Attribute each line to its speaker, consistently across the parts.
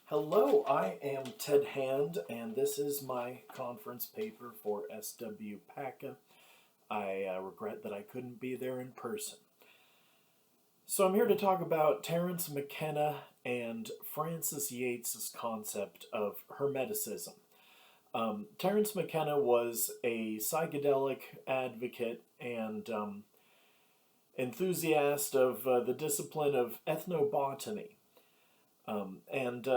Speaker 1: Hello, I am Ted Hand, and this is my conference paper for SWPACA. I regret that I couldn't be there in person. So I'm here to talk about Terence McKenna and Francis Yates' concept of Hermeticism. Terence McKenna was a psychedelic advocate and enthusiast of the discipline of ethnobotany. And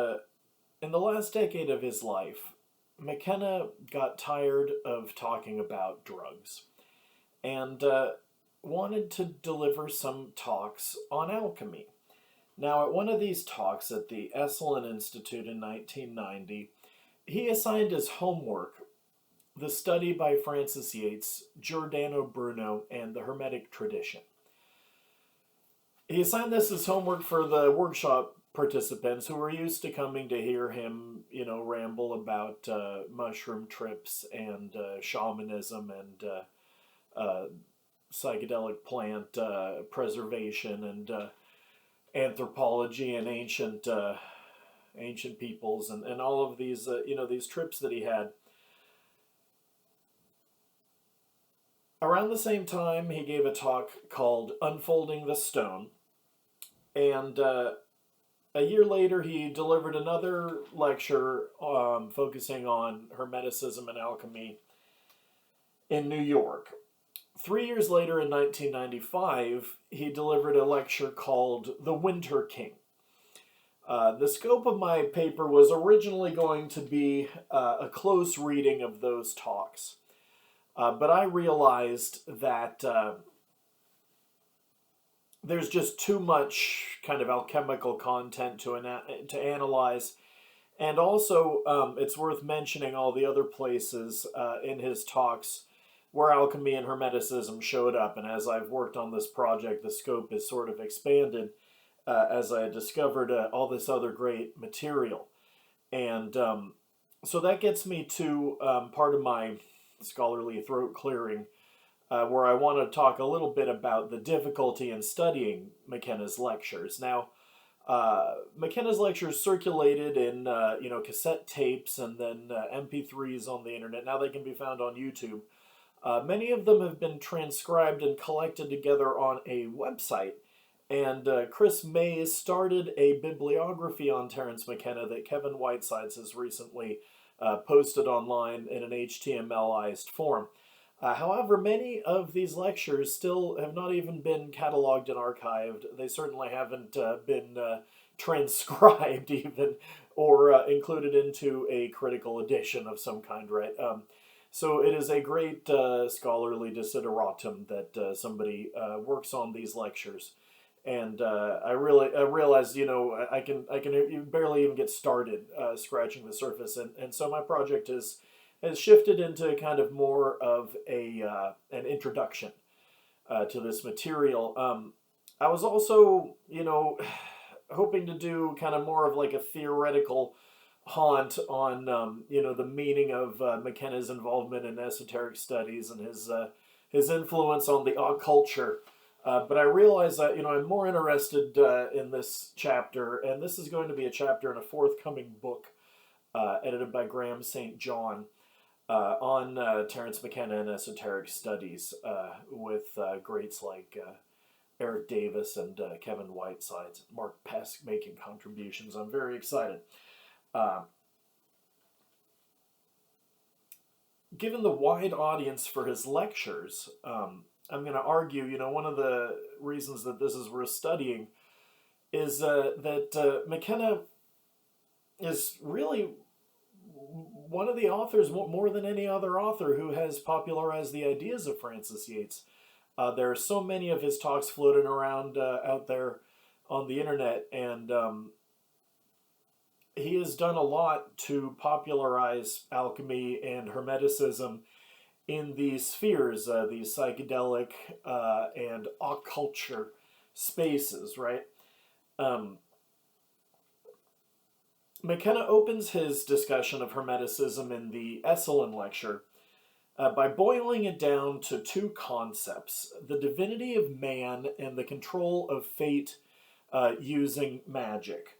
Speaker 1: In the last decade of his life, McKenna got tired of talking about drugs and wanted to deliver some talks on alchemy. Now, at one of these talks at the Esalen Institute in 1990, he assigned as homework the study by Francis Yates, Giordano Bruno, and the Hermetic tradition. He assigned this as homework for the workshop participants who were used to coming to hear him, ramble about mushroom trips and shamanism and psychedelic plant preservation and anthropology and ancient peoples and all of these these trips that he had. Around the same time, he gave a talk called "Unfolding the Stone," and a year later, he delivered another lecture focusing on Hermeticism and alchemy in New York. 3 years later, in 1995, he delivered a lecture called The Winter King. The scope of my paper was originally going to be a close reading of those talks, but I realized that there's just too much kind of alchemical content to analyze. And also, it's worth mentioning all the other places in his talks where alchemy and Hermeticism showed up. And as I've worked on this project, the scope is sort of expanded as I discovered all this other great material. And so that gets me to part of my scholarly throat clearing, where I want to talk a little bit about the difficulty in studying McKenna's lectures. Now, McKenna's lectures circulated in cassette tapes and then MP3s on the internet. Now they can be found on YouTube. Many of them have been transcribed and collected together on a website. And Chris Mays started a bibliography on Terence McKenna that Kevin Whitesides has recently posted online in an HTMLized form. However, many of these lectures still have not even been cataloged and archived. They certainly haven't been transcribed even, or included into a critical edition of some kind, right? So it is a great scholarly desideratum that somebody works on these lectures. And I realized, I can barely even get started scratching the surface. And so my project has shifted into kind of more of an introduction to this material. I was also, hoping to do kind of more of like a theoretical haunt on, the meaning of McKenna's involvement in esoteric studies and his influence on the occulture. But I realize that, I'm more interested in this chapter, and this is going to be a chapter in a forthcoming book edited by Graham St. John, on Terence McKenna and esoteric studies with greats like Eric Davis and Kevin Whitesides, Mark Pesk making contributions. I'm very excited. Given the wide audience for his lectures, I'm going to argue, one of the reasons that this is worth studying is that McKenna is really one of the authors, more than any other author, who has popularized the ideas of Francis Yates. There are so many of his talks floating around out there on the internet, and he has done a lot to popularize alchemy and Hermeticism in these spheres, these psychedelic and occulture spaces, right? McKenna opens his discussion of Hermeticism in the Esalen lecture by boiling it down to two concepts: the divinity of man and the control of fate using magic.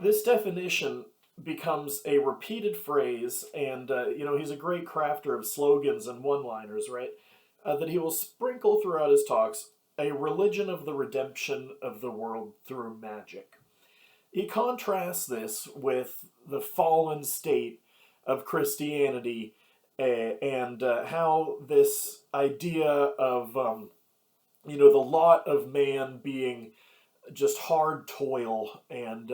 Speaker 1: this definition becomes a repeated phrase, and he's a great crafter of slogans and one-liners, right? That he will sprinkle throughout his talks: a religion of the redemption of the world through magic. He contrasts this with the fallen state of Christianity, and how this idea of the lot of man being just hard toil, and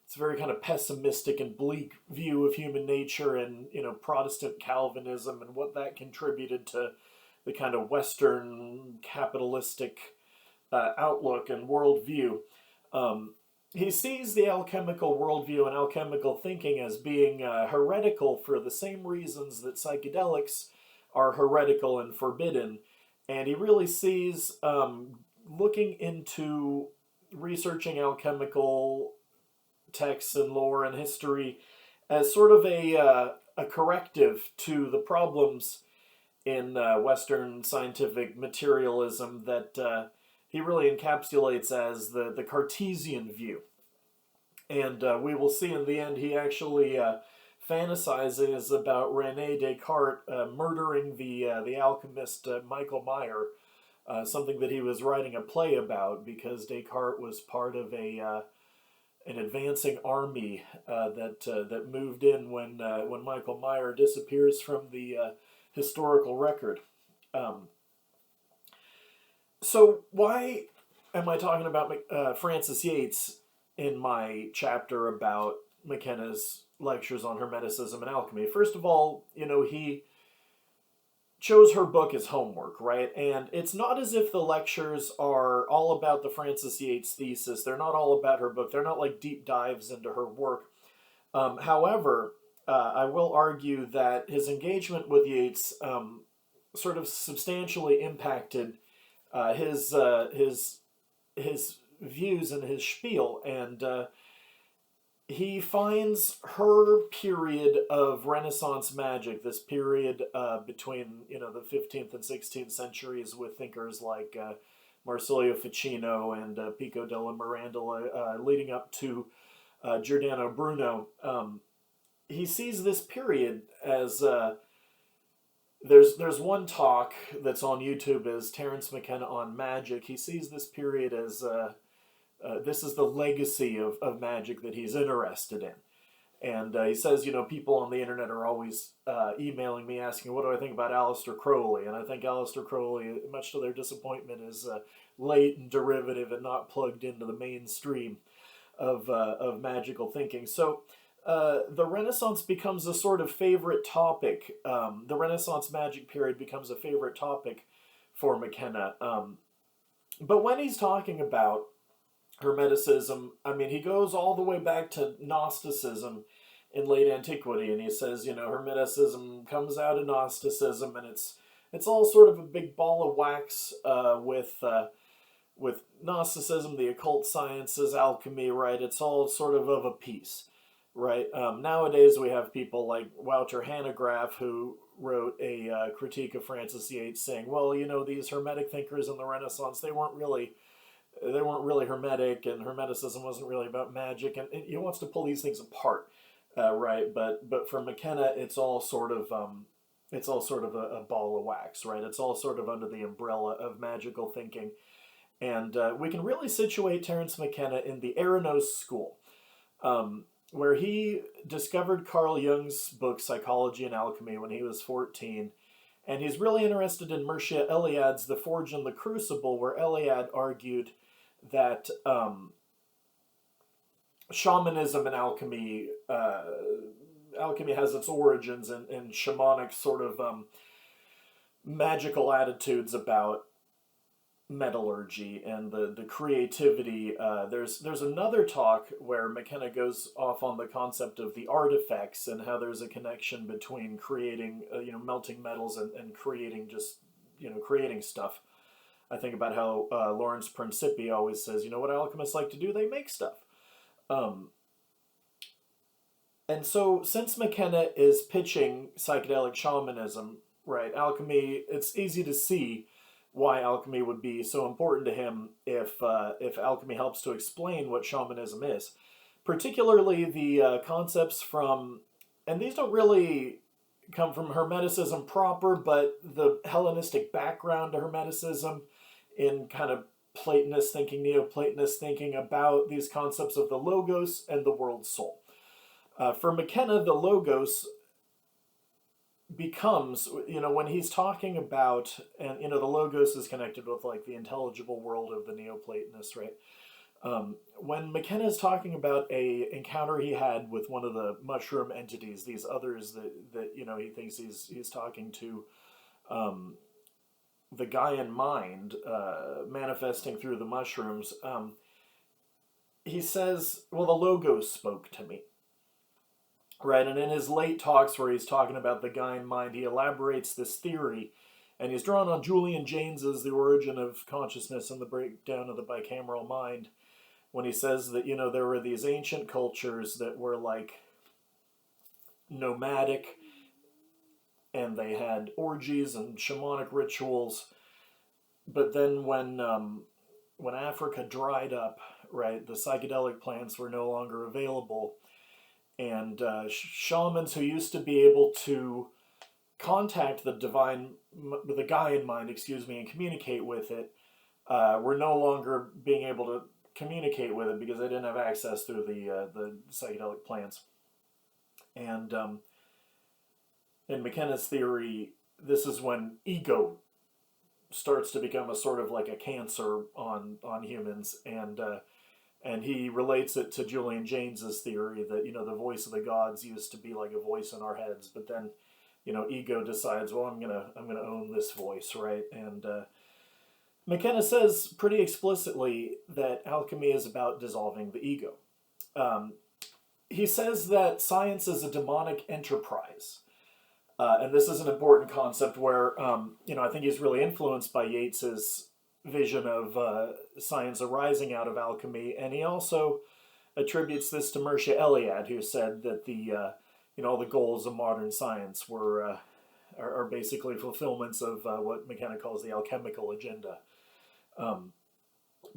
Speaker 1: it's a very kind of pessimistic and bleak view of human nature, and Protestant Calvinism and what that contributed to the kind of Western capitalistic outlook and worldview. He sees the alchemical worldview and alchemical thinking as being heretical for the same reasons that psychedelics are heretical and forbidden. And he really sees looking into researching alchemical texts and lore and history as sort of a corrective to the problems in Western scientific materialism that he really encapsulates as the Cartesian view. And we will see in the end he actually fantasizes about René Descartes murdering the alchemist Michael Meyer, something that he was writing a play about, because Descartes was part of an advancing army that moved in when Michael Meyer disappears from the historical record. So why am I talking about Francis Yates in my chapter about McKenna's lectures on Hermeticism and alchemy? First of all, he chose her book as homework, right? And it's not as if the lectures are all about the Francis Yates thesis. They're not all about her book. They're not like deep dives into her work. However, I will argue that his engagement with Yates sort of substantially impacted his views and his spiel, and he finds her period of Renaissance magic, this period between the 15th and 16th centuries, with thinkers like Marsilio Ficino and Pico della Mirandola, leading up to Giordano Bruno. He sees this period as there's one talk that's on YouTube as Terence McKenna on magic. He sees this period as this is the legacy of magic that he's interested in. And he says, people on the internet are always emailing me asking, what do I think about Aleister Crowley? And I think Aleister Crowley, much to their disappointment, is late and derivative and not plugged into the mainstream of magical thinking. So the Renaissance becomes a sort of favorite topic. The Renaissance magic period becomes a favorite topic for McKenna. But when he's talking about Hermeticism, he goes all the way back to Gnosticism in late antiquity, and he says, Hermeticism comes out of Gnosticism, and it's all sort of a big ball of wax with Gnosticism, the occult sciences, alchemy, right? It's all sort of a piece, right? Nowadays we have people like Wouter Hanegraaff, who wrote a critique of Francis Yates, saying, well, these Hermetic thinkers in the Renaissance, they weren't really Hermetic, and Hermeticism wasn't really about magic, and he wants to pull these things apart, right? But for McKenna, it's all sort of a ball of wax, right? It's all sort of under the umbrella of magical thinking, and we can really situate Terence McKenna in the Eranos school, where he discovered Carl Jung's book Psychology and Alchemy when he was 14. And he's really interested in Mircea Eliade's The Forge and the Crucible, where Eliade argued that shamanism and alchemy has its origins in shamanic sort of magical attitudes about metallurgy and the creativity. There's another talk where McKenna goes off on the concept of the artifacts and how there's a connection between creating melting metals and creating creating stuff. I think about how Lawrence Principi always says, what alchemists like to do? They make stuff. And so since McKenna is pitching psychedelic shamanism, right, alchemy, it's easy to see why alchemy would be so important to him if alchemy helps to explain what shamanism is. particularly the concepts from, and these don't really come from Hermeticism proper, but the Hellenistic background to Hermeticism in kind of Platonist thinking, Neoplatonist thinking about these concepts of the logos and the world soul. For McKenna, the logos becomes, when he's talking about, and, the logos is connected with like the intelligible world of the Neoplatonists, right? When McKenna is talking about a encounter he had with one of the mushroom entities, these others that he thinks he's talking to, the Gaian mind manifesting through the mushrooms, he says, well, the logos spoke to me. Right, and in his late talks where he's talking about the Gaian mind, he elaborates this theory, and he's drawn on Julian James's The Origin of Consciousness and the Breakdown of the Bicameral Mind, when he says that, there were these ancient cultures that were like nomadic, and they had orgies and shamanic rituals, but then when Africa dried up, right, the psychedelic plants were no longer available, and shamans who used to be able to contact the Gaian mind, and communicate with it, were no longer being able to communicate with it because they didn't have access through the psychedelic plants. And in McKenna's theory, this is when ego starts to become a sort of like a cancer on humans, and he relates it to Julian James's theory that, the voice of the gods used to be like a voice in our heads, but then, ego decides, well, I'm gonna own this voice, right? And McKenna says pretty explicitly that alchemy is about dissolving the ego. He says that science is a demonic enterprise. And this is an important concept where, I think he's really influenced by Yates's vision of science arising out of alchemy, and he also attributes this to Mircea Eliade, who said that all the goals of modern science are basically fulfillments of what McKenna calls the alchemical agenda.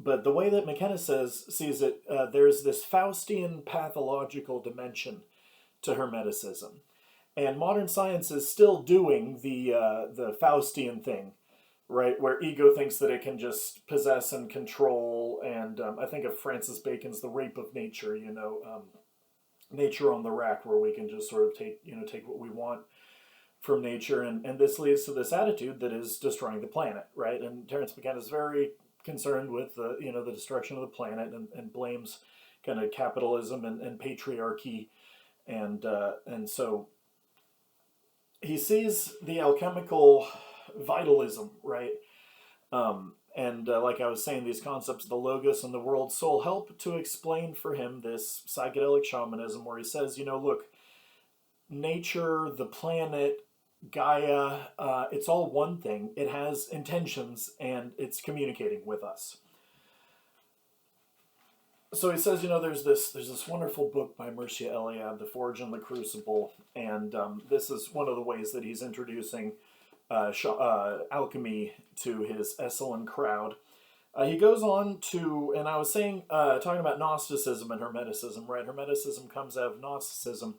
Speaker 1: But the way that McKenna sees it, there's this Faustian pathological dimension to Hermeticism, and modern science is still doing the Faustian thing, right, where ego thinks that it can just possess and control, and I think of Francis Bacon's The Rape of Nature, nature on the rack, where we can just sort of take what we want from nature, and this leads to this attitude that is destroying the planet, right? And Terence McKenna is very concerned with the destruction of the planet, and blames kind of capitalism and patriarchy, and so he sees the alchemical vitalism, right? And like I was saying, these concepts of the logos and the world soul help to explain for him this psychedelic shamanism, where he says, look, nature, the planet, Gaia, it's all one thing. It has intentions, and it's communicating with us. So he says, there's this wonderful book by Mircea Eliade, The Forge and the Crucible, and this is one of the ways that he's introducing alchemy to his Esalen crowd. He goes on to, and I was saying, talking about Gnosticism and Hermeticism, right? Hermeticism comes out of Gnosticism.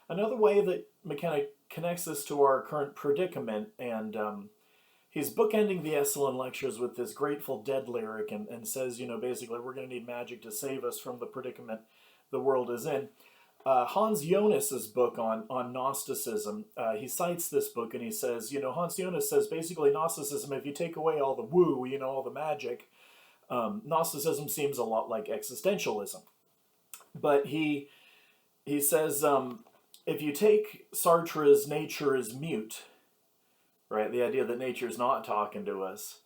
Speaker 1: Another way that McKenna connects this to our current predicament, and he's bookending the Esalen lectures with this Grateful Dead lyric, and says, basically, we're going to need magic to save us from the predicament the world is in. Hans Jonas's book on Gnosticism, he cites this book, and he says, Hans Jonas says, basically, Gnosticism, if you take away all the woo, all the magic, Gnosticism seems a lot like existentialism. But he says, if you take Sartre's nature is mute, right, the idea that nature is not talking to us,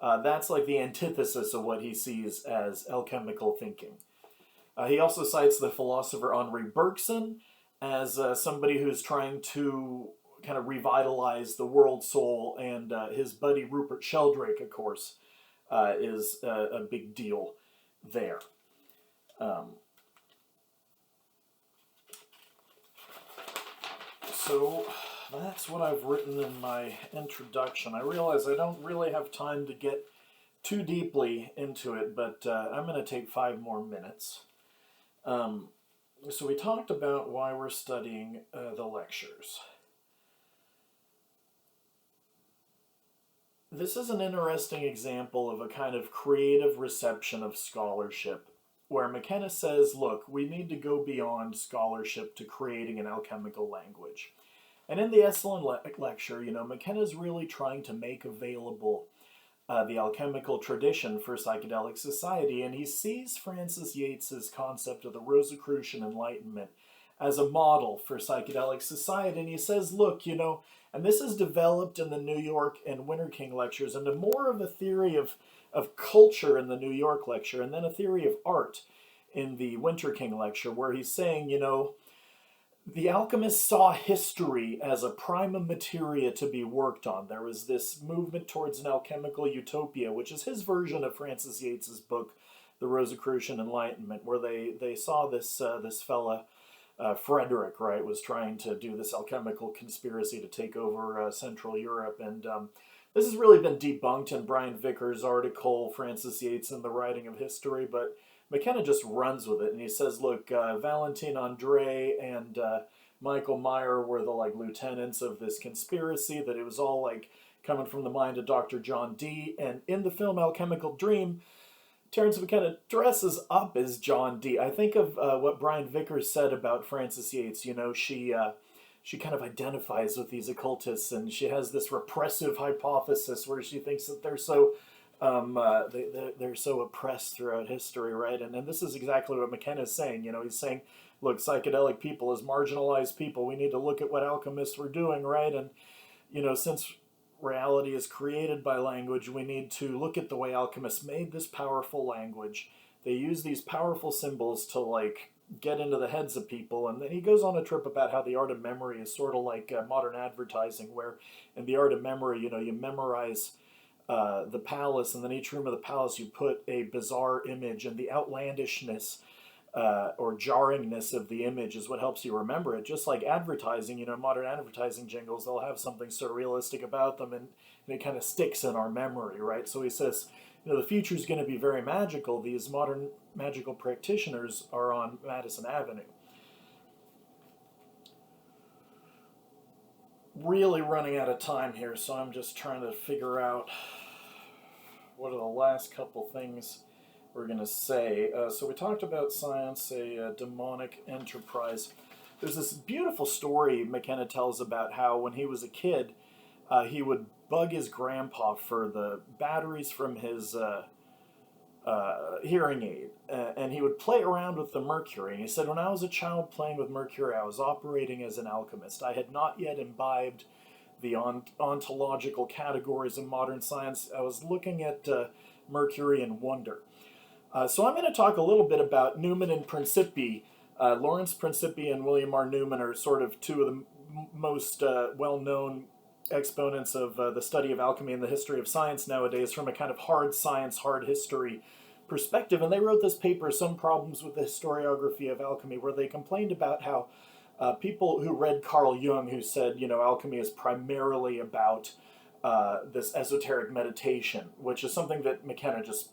Speaker 1: that's like the antithesis of what he sees as alchemical thinking. He also cites the philosopher Henri Bergson as somebody who's trying to kind of revitalize the world soul, and his buddy Rupert Sheldrake, of course, is a big deal there. So that's what I've written in my introduction. I realize I don't really have time to get too deeply into it, but I'm going to take 5 more minutes. So we talked about why we're studying the lectures. This is an interesting example of a kind of creative reception of scholarship, where McKenna says, look, we need to go beyond scholarship to creating an alchemical language. And in the Esalen lecture, McKenna's really trying to make available the alchemical tradition for psychedelic society, and he sees Francis Yates's concept of the Rosicrucian Enlightenment as a model for psychedelic society, and he says, look, and this is developed in the New York and Winter King lectures into more of a theory of culture in the New York lecture, and then a theory of art in the Winter King lecture, where he's saying, the alchemists saw history as a prima materia to be worked on. There was this movement towards an alchemical utopia, which is his version of Francis Yates's book, The Rosicrucian Enlightenment, where they saw this fella, Frederick, right, was trying to do this alchemical conspiracy to take over Central Europe. And this has really been debunked in Brian Vickers' article, Francis Yates and the Writing of History, but McKenna just runs with it, and he says, look, Valentin Andre and Michael Meyer were the lieutenants of this conspiracy, that it was all coming from the mind of Dr. John Dee. And in the film Alchemical Dream, Terence McKenna dresses up as John Dee. I think of what Brian Vickers said about Francis Yates. She kind of identifies with these occultists, and she has this repressive hypothesis where she thinks that they're so they're so oppressed throughout history, right? And this is exactly what McKenna is saying. He's saying, look, psychedelic people as marginalized people, we need to look at what alchemists were doing, right? And, since reality is created by language, we need to look at the way alchemists made this powerful language. They use these powerful symbols to, get into the heads of people. And then he goes on a trip about how the art of memory is sort of like modern advertising, where in the art of memory, you memorize the palace, and then each room of the palace you put a bizarre image, and the outlandishness or jarringness of the image is what helps you remember it. Just like advertising, modern advertising jingles, they'll have something surrealistic about them, and it kind of sticks in our memory, right? So he says, the future is going to be very magical. These modern magical practitioners are on Madison Avenue. Really running out of time here, so I'm just trying to figure out what are the last couple things we're going to say. So we talked about science, a demonic enterprise. There's this beautiful story McKenna tells about how when he was a kid, he would bug his grandpa for the batteries from his hearing aid, and he would play around with the mercury. And he said, when I was a child playing with mercury, I was operating as an alchemist. I had not yet imbibed the ontological categories of modern science. I was looking at mercury and wonder. So I'm going to talk a little bit about Newman and Principi. Lawrence Principi and William R. Newman are sort of two of the most well-known exponents of the study of alchemy and the history of science nowadays from a kind of hard science, hard history perspective. And they wrote this paper, Some Problems with the Historiography of Alchemy, where they complained about how people who read Carl Jung, who said, alchemy is primarily about this esoteric meditation, which is something that McKenna just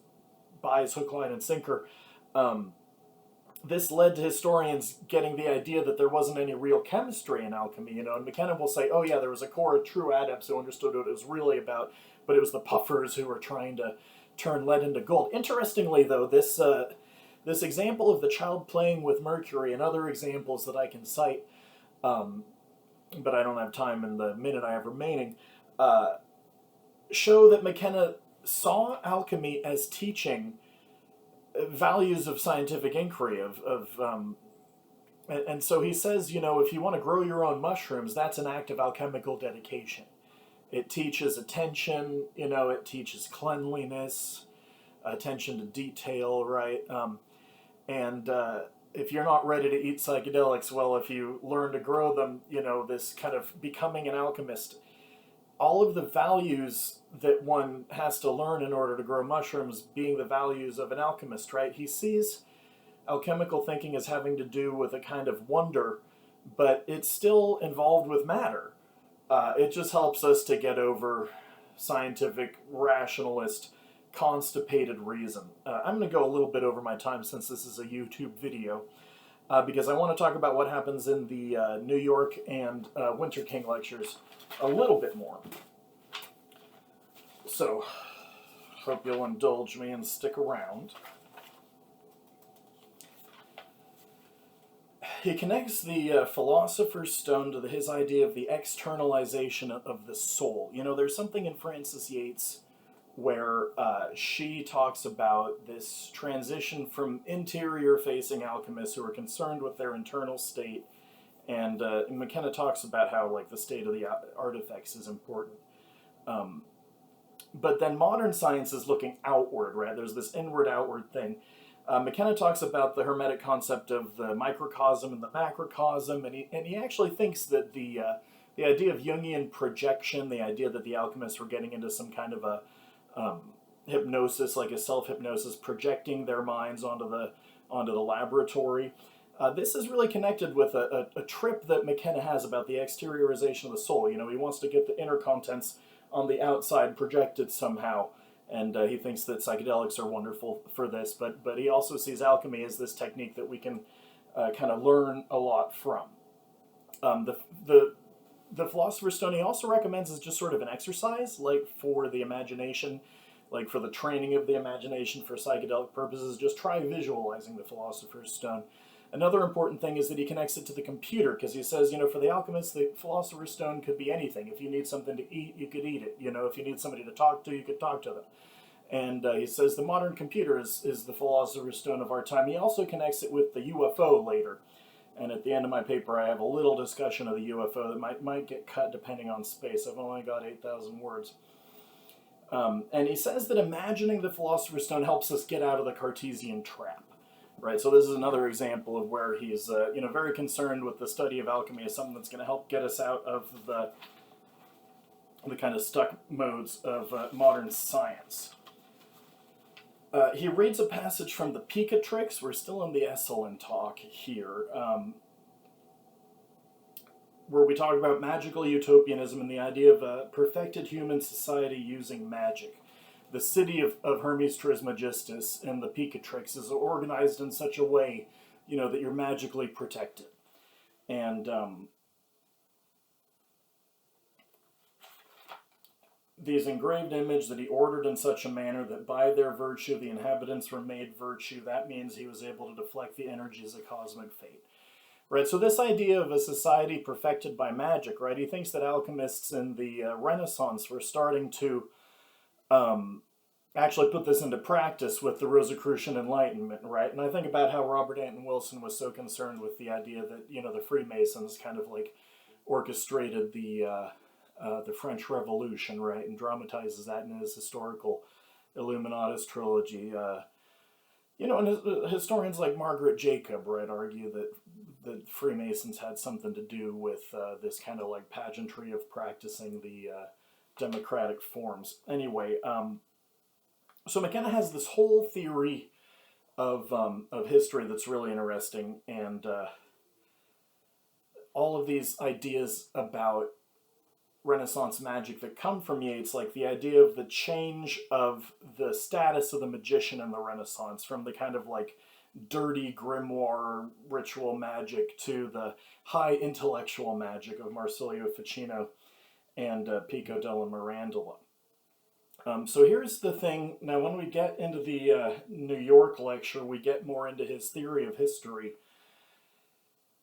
Speaker 1: buys hook, line, and sinker. This led to historians getting the idea that there wasn't any real chemistry in alchemy, and McKenna will say, oh yeah, there was a core of true adepts who understood what it was really about, but it was the puffers who were trying to turn lead into gold. Interestingly, though, this example of the child playing with mercury and other examples that I can cite, but I don't have time in the minute I have remaining, show that McKenna saw alchemy as teaching values of scientific inquiry, and so he says, if you want to grow your own mushrooms, that's an act of alchemical dedication. It teaches attention, it teaches cleanliness, attention to detail, right? And if you're not ready to eat psychedelics, well, if you learn to grow them, this kind of becoming an alchemist, all of the values that one has to learn in order to grow mushrooms being the values of an alchemist, right? He sees alchemical thinking as having to do with a kind of wonder, but it's still involved with matter. It just helps us to get over scientific, rationalist, constipated reason. I'm going to go a little bit over my time since this is a YouTube video. because I want to talk about what happens in the New York and Winter King lectures a little bit more. So, hope you'll indulge me and stick around. He connects the Philosopher's Stone to his idea of the externalization of the soul. You know, there's something in Frances Yates where she talks about this transition from interior-facing alchemists who are concerned with their internal state, and McKenna talks about how like the state of the artifacts is important. But then modern science is looking outward, right? There's this inward-outward thing. McKenna talks about the Hermetic concept of the microcosm and the macrocosm, and he actually thinks that the idea of Jungian projection, the idea that the alchemists were getting into some kind of a hypnosis, like a self-hypnosis, projecting their minds onto the laboratory. This is really connected with a trip that McKenna has about the exteriorization of the soul. You know, he wants to get the inner contents on the outside projected somehow, and he thinks that psychedelics are wonderful for this, but he also sees alchemy as this technique that we can kind of learn a lot from. The Philosopher's Stone he also recommends as just sort of an exercise, like for the imagination, like for the training of the imagination for psychedelic purposes. Just try visualizing the Philosopher's Stone. Another important thing is that he connects it to the computer, because he says, you know, for the alchemist, the Philosopher's Stone could be anything. If you need something to eat, you could eat it. You know, if you need somebody to talk to, you could talk to them. And he says the modern computer is the Philosopher's Stone of our time. He also connects it with the UFO later. And at the end of my paper, I have a little discussion of the UFO that might get cut depending on space. I've only got 8,000 words. And he says that imagining the Philosopher's Stone helps us get out of the Cartesian trap. Right, so this is another example of where he's, you know, very concerned with the study of alchemy as something that's going to help get us out of the kind of stuck modes of modern science. He reads a passage from the Picatrix. We're still in the Esalen talk here, where we talk about magical utopianism and the idea of a perfected human society using magic. The city of Hermes Trismegistus and the Picatrix is organized in such a way, you know, that you're magically protected. And these engraved images that he ordered in such a manner that by their virtue the inhabitants were made virtue, that means he was able to deflect the energies of cosmic fate. Right, so this idea of a society perfected by magic, right, he thinks that alchemists in the Renaissance were starting to actually put this into practice with the Rosicrucian Enlightenment, right? And I think about how Robert Anton Wilson was so concerned with the idea that, you know, the Freemasons kind of like orchestrated the French Revolution, right, and dramatizes that in his historical Illuminatus trilogy. You know, and historians like Margaret Jacob, right, argue that the Freemasons had something to do with this kind of like pageantry of practicing the democratic forms. Anyway, so McKenna has this whole theory of history that's really interesting, and all of these ideas about Renaissance magic that come from Yates, like the idea of the change of the status of the magician in the Renaissance, from the kind of like dirty grimoire ritual magic to the high intellectual magic of Marsilio Ficino and Pico della Mirandola. So here's the thing. Now, when we get into the New York lecture, we get more into his theory of history.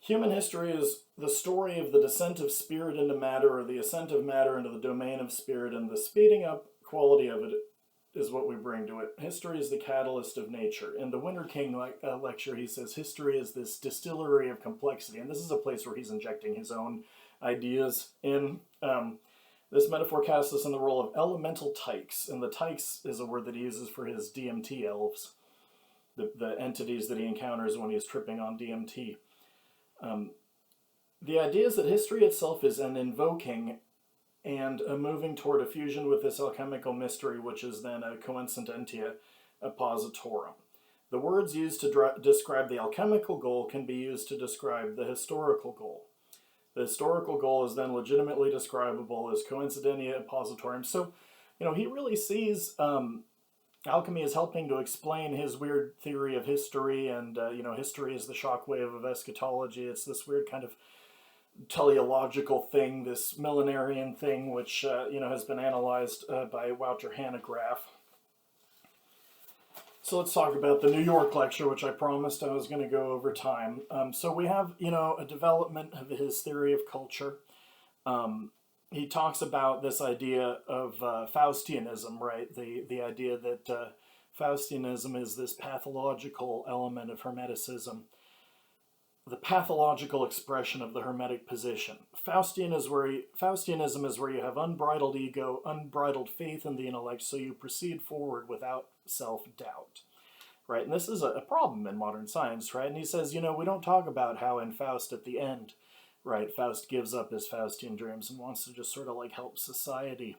Speaker 1: Human history is the story of the descent of spirit into matter, or the ascent of matter into the domain of spirit, and the speeding up quality of it is what we bring to it. History is the catalyst of nature. In the Winter King lecture, he says history is this distillery of complexity, and this is a place where he's injecting his own ideas in. This metaphor casts us in the role of elemental tykes, and the tykes is a word that he uses for his DMT elves, the entities that he encounters when he's tripping on DMT. The idea is that history itself is an invoking and a moving toward a fusion with this alchemical mystery, which is then a coincidentia oppositorum. The words used to describe the alchemical goal can be used to describe the historical goal. The historical goal is then legitimately describable as coincidentia oppositorium. So, you know, he really sees alchemy is helping to explain his weird theory of history, and history is the shockwave of eschatology. It's this weird kind of teleological thing, this millenarian thing, which has been analyzed by Wouter Hanegraaff. So let's talk about the New York lecture, which I promised I was going to go over time. So we have, a development of his theory of culture. He talks about this idea of Faustianism, right? The idea that Faustianism is this pathological element of Hermeticism, the pathological expression of the Hermetic position. Faustianism is where you have unbridled ego, unbridled faith in the intellect, so you proceed forward without self-doubt, right? And this is a problem in modern science, right? And he says, we don't talk about how in Faust at the end, right, Faust gives up his Faustian dreams and wants to just sort of like help society.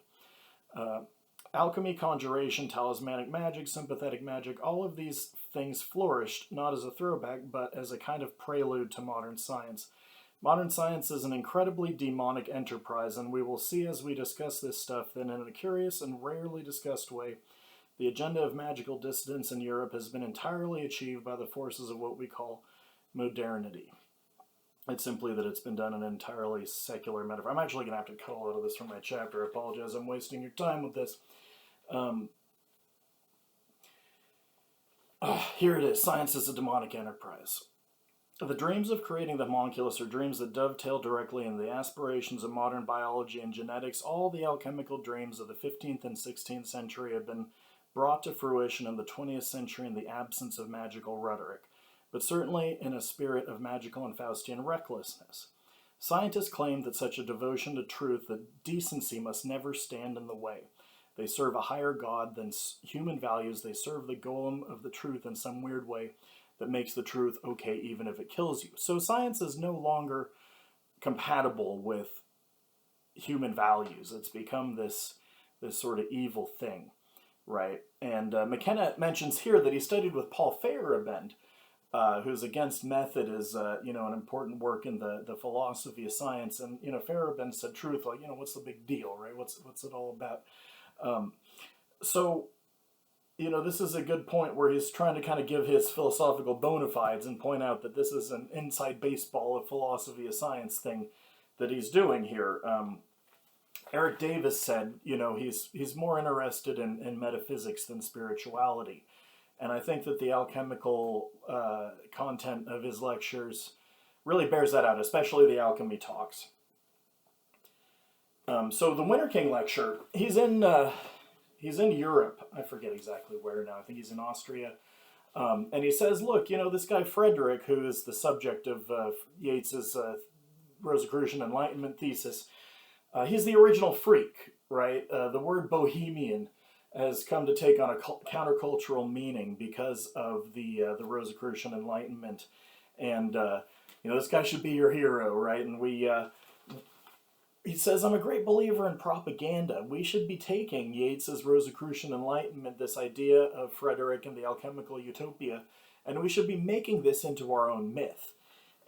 Speaker 1: Alchemy, conjuration, talismanic magic, sympathetic magic, all of these things flourished not as a throwback, but as a kind of prelude to modern science. Modern science is an incredibly demonic enterprise, and we will see as we discuss this stuff that in a curious and rarely discussed way, the agenda of magical dissidence in Europe has been entirely achieved by the forces of what we call modernity. It's simply that it's been done in an entirely secular metaphor. I'm actually going to have to cut a lot of this from my chapter. I apologize, I'm wasting your time with this. Here it is. Science is a demonic enterprise. The dreams of creating the homunculus are dreams that dovetail directly in the aspirations of modern biology and genetics. All the alchemical dreams of the 15th and 16th century have been brought to fruition in the 20th century in the absence of magical rhetoric, but certainly in a spirit of magical and Faustian recklessness. Scientists claim that such a devotion to truth, that decency must never stand in the way. They serve a higher God than human values. They serve the golem of the truth in some weird way that makes the truth okay even if it kills you. So science is no longer compatible with human values. It's become this sort of evil thing, right? And McKenna mentions here that he studied with Paul Feyerabend, who's against method is an important work in the philosophy of science. And Feyerabend said truth, like, what's the big deal, right? What's it all about? This is a good point where he's trying to kind of give his philosophical bona fides and point out that this is an inside baseball of philosophy of science thing that he's doing here. Eric Davis said, he's more interested in metaphysics than spirituality. And I think that the alchemical content of his lectures really bears that out, especially the alchemy talks. So the Winter King lecture, he's in Europe. I forget exactly where now. I think he's in Austria. And he says, look, this guy Frederick, who is the subject of Yates's Rosicrucian Enlightenment thesis, he's the original freak, right? The word bohemian has come to take on a countercultural meaning because of the Rosicrucian Enlightenment. And, this guy should be your hero, right? And he says, I'm a great believer in propaganda. We should be taking Yates's Rosicrucian Enlightenment, this idea of Frederick and the alchemical utopia, and we should be making this into our own myth.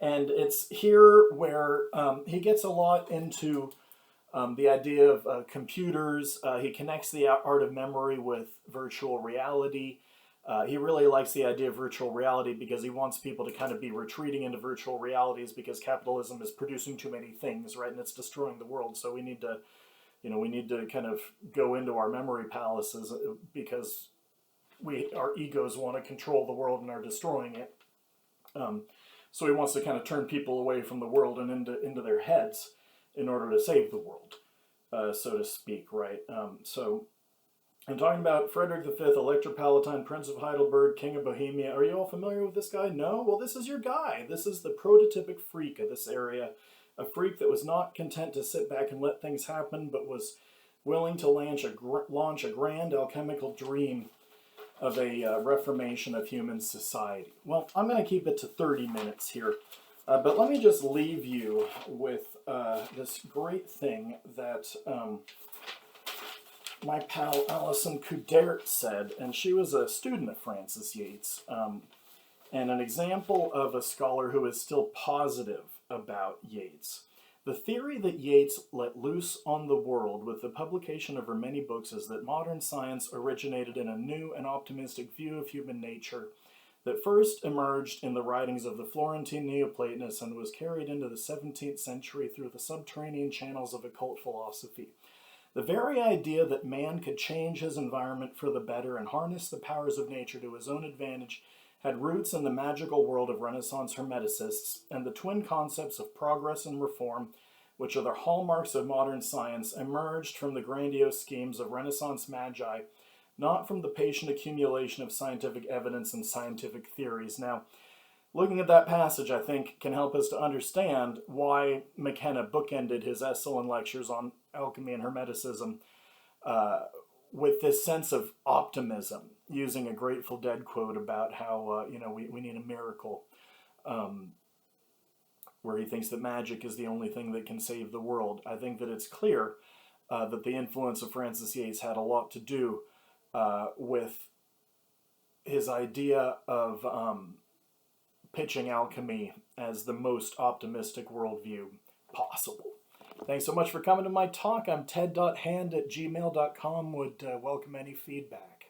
Speaker 1: And it's here where he gets a lot into the idea of computers. He connects the art of memory with virtual reality. He really likes the idea of virtual reality because he wants people to kind of be retreating into virtual realities because capitalism is producing too many things, right? And it's destroying the world. So we need to kind of go into our memory palaces because our egos want to control the world and are destroying it. So he wants to kind of turn people away from the world and into their heads in order to save the world, so to speak, right? So I'm talking about Frederick V, Elector Palatine, Prince of Heidelberg, King of Bohemia. Are you all familiar with this guy? No? Well, this is your guy. This is the prototypic freak of this area. A freak that was not content to sit back and let things happen, but was willing to launch a grand alchemical dream of a reformation of human society. Well, I'm going to keep it to 30 minutes here. But let me just leave you with this great thing that my pal Alison Coudert said, and she was a student of Francis Yates, and an example of a scholar who is still positive about Yates.
Speaker 2: The theory that Yates let loose on the world with the publication of her many books is that modern science originated in a new and optimistic view of human nature that first emerged in the writings of the Florentine Neoplatonists and was carried into the 17th century through the subterranean channels of occult philosophy. The very idea that man could change his environment for the better and harness the powers of nature to his own advantage had roots in the magical world of Renaissance Hermeticists, and the twin concepts of progress and reform, which are the hallmarks of modern science, emerged from the grandiose schemes of Renaissance magi, not from the patient accumulation of scientific evidence and scientific theories. Now, looking at that passage, I think, can help us to understand why McKenna bookended his Esalen lectures on alchemy and Hermeticism with this sense of optimism, using a Grateful Dead quote about how, we need a miracle, where he thinks that magic is the only thing that can save the world. I think that it's clear that the influence of Francis Yates had a lot to do with his idea of pitching alchemy as the most optimistic worldview possible. Thanks so much for coming to my talk. I'm ted.hand@gmail.com. Would welcome any feedback.